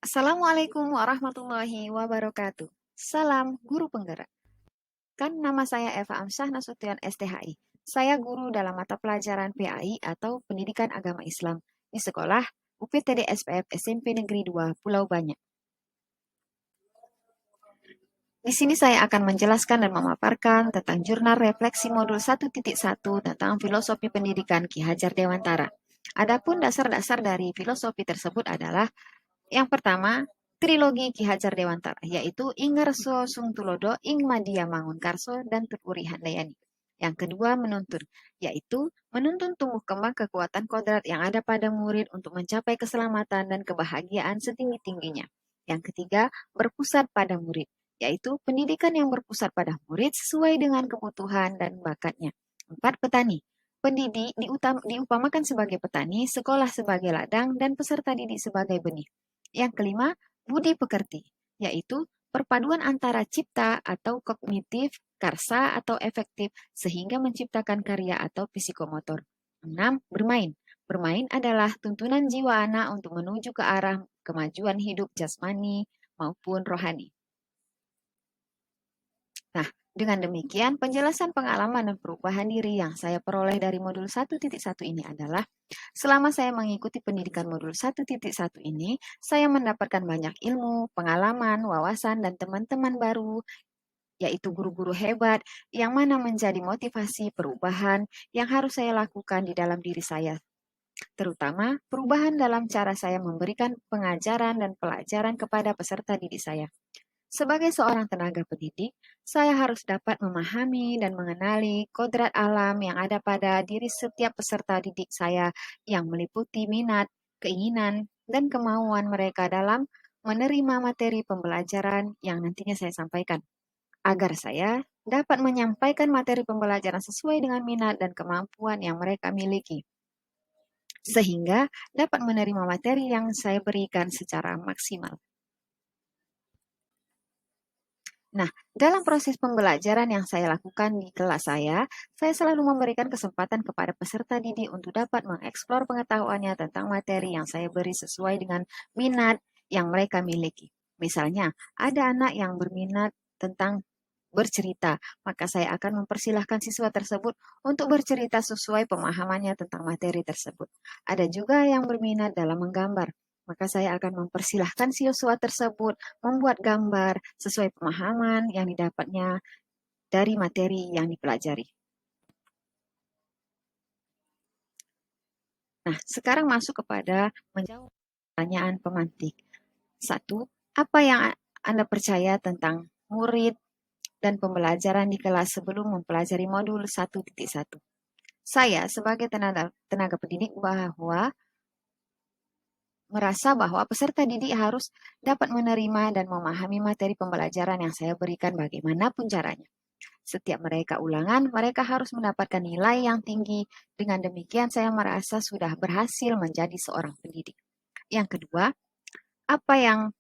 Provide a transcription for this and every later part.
Assalamualaikum warahmatullahi wabarakatuh. Salam guru penggerak. Kan nama saya Eva Amsyah Nasution STHI. Saya guru dalam mata pelajaran PAI atau Pendidikan Agama Islam di sekolah UPTD SPF SMP Negeri 2 Pulau Banyak. Di sini saya akan menjelaskan dan memaparkan tentang jurnal refleksi modul 1.1 tentang filosofi pendidikan Ki Hajar Dewantara. Adapun dasar-dasar dari filosofi tersebut adalah yang pertama, trilogi Ki Hajar Dewantara, yaitu Ingarso Sungtulodo, Ing Madia Mangunkarso, dan Tuturi Handayani. Yang kedua, menuntun, yaitu menuntun tumbuh kembang kekuatan kodrat yang ada pada murid untuk mencapai keselamatan dan kebahagiaan setinggi-tingginya. Yang ketiga, berpusat pada murid, yaitu pendidikan yang berpusat pada murid sesuai dengan kebutuhan dan bakatnya. Empat, petani. Pendidik diupamakan sebagai petani, sekolah sebagai ladang, dan peserta didik sebagai benih. Yang kelima, budi pekerti, yaitu perpaduan antara cipta atau kognitif, karsa atau efektif, sehingga menciptakan karya atau psikomotor. 6. Bermain. Bermain adalah tuntunan jiwa anak untuk menuju ke arah kemajuan hidup jasmani maupun rohani. Nah, dengan demikian, penjelasan pengalaman dan perubahan diri yang saya peroleh dari modul 1.1 ini adalah, selama saya mengikuti pendidikan modul 1.1 ini, saya mendapatkan banyak ilmu, pengalaman, wawasan, dan teman-teman baru, yaitu guru-guru hebat, yang mana menjadi motivasi perubahan yang harus saya lakukan di dalam diri saya. Terutama, perubahan dalam cara saya memberikan pengajaran dan pelajaran kepada peserta didik saya. Sebagai seorang tenaga pendidik, saya harus dapat memahami dan mengenali kodrat alam yang ada pada diri setiap peserta didik saya yang meliputi minat, keinginan, dan kemauan mereka dalam menerima materi pembelajaran yang nantinya saya sampaikan, agar saya dapat menyampaikan materi pembelajaran sesuai dengan minat dan kemampuan yang mereka miliki, sehingga dapat menerima materi yang saya berikan secara maksimal. Nah, dalam proses pembelajaran yang saya lakukan di kelas saya selalu memberikan kesempatan kepada peserta didik untuk dapat mengeksplor pengetahuannya tentang materi yang saya beri sesuai dengan minat yang mereka miliki. Misalnya, ada anak yang berminat tentang bercerita, maka saya akan mempersilahkan siswa tersebut untuk bercerita sesuai pemahamannya tentang materi tersebut. Ada juga yang berminat dalam menggambar, maka saya akan mempersilahkan siswa tersebut membuat gambar sesuai pemahaman yang didapatnya dari materi yang dipelajari. Nah, sekarang masuk kepada menjawab pertanyaan pemantik. 1. Apa yang Anda percaya tentang murid dan pembelajaran di kelas sebelum mempelajari modul 1.1? Saya sebagai tenaga pendidik merasa bahwa peserta didik harus dapat menerima dan memahami materi pembelajaran yang saya berikan bagaimanapun caranya. Setiap mereka ulangan, mereka harus mendapatkan nilai yang tinggi. Dengan demikian, saya merasa sudah berhasil menjadi seorang pendidik. Yang kedua, apa yang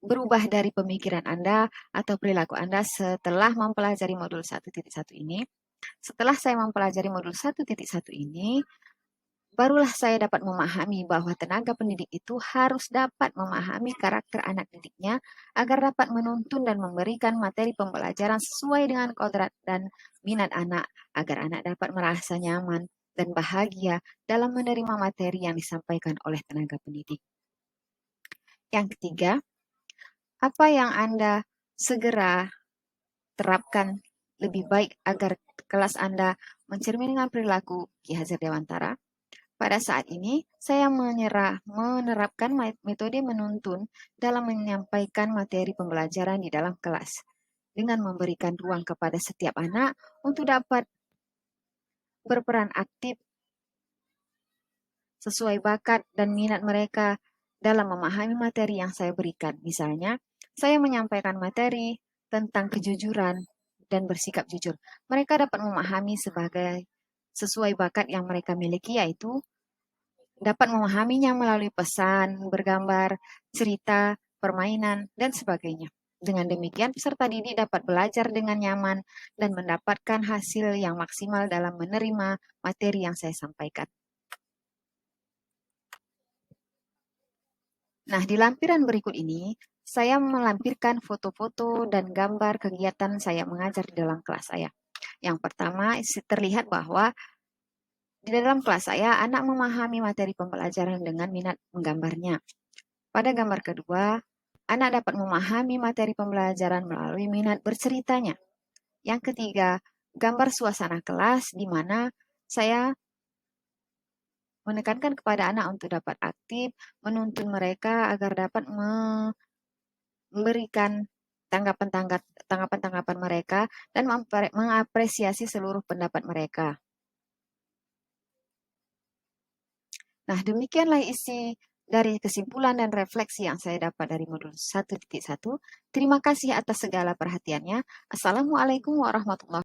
berubah dari pemikiran Anda atau perilaku Anda setelah mempelajari modul 1.1 ini? Setelah saya mempelajari modul 1.1 ini, barulah saya dapat memahami bahwa tenaga pendidik itu harus dapat memahami karakter anak didiknya agar dapat menuntun dan memberikan materi pembelajaran sesuai dengan kodrat dan minat anak, agar anak dapat merasa nyaman dan bahagia dalam menerima materi yang disampaikan oleh tenaga pendidik. Yang ketiga, apa yang Anda segera terapkan lebih baik agar kelas Anda mencerminkan perilaku Ki Hajar Dewantara? Pada saat ini, saya menerapkan metode menuntun dalam menyampaikan materi pembelajaran di dalam kelas, dengan memberikan ruang kepada setiap anak untuk dapat berperan aktif sesuai bakat dan minat mereka dalam memahami materi yang saya berikan. Misalnya, saya menyampaikan materi tentang kejujuran dan bersikap jujur. Mereka dapat memahami sesuai bakat yang mereka miliki, yaitu dapat memahaminya melalui pesan, bergambar, cerita, permainan, dan sebagainya. Dengan demikian, peserta didik dapat belajar dengan nyaman dan mendapatkan hasil yang maksimal dalam menerima materi yang saya sampaikan. Nah, di lampiran berikut ini, saya melampirkan foto-foto dan gambar kegiatan saya mengajar di dalam kelas saya. Yang pertama, terlihat bahwa di dalam kelas saya, anak memahami materi pembelajaran dengan minat menggambarnya. Pada gambar kedua, anak dapat memahami materi pembelajaran melalui minat berceritanya. Yang ketiga, gambar suasana kelas di mana saya menekankan kepada anak untuk dapat aktif, menuntun mereka agar dapat memberikan tanggapan-tanggapan mereka dan mengapresiasi seluruh pendapat mereka. Nah, demikianlah isi dari kesimpulan dan refleksi yang saya dapat dari modul 1.1. Terima kasih atas segala perhatiannya. Assalamualaikum warahmatullahi wabarakatuh.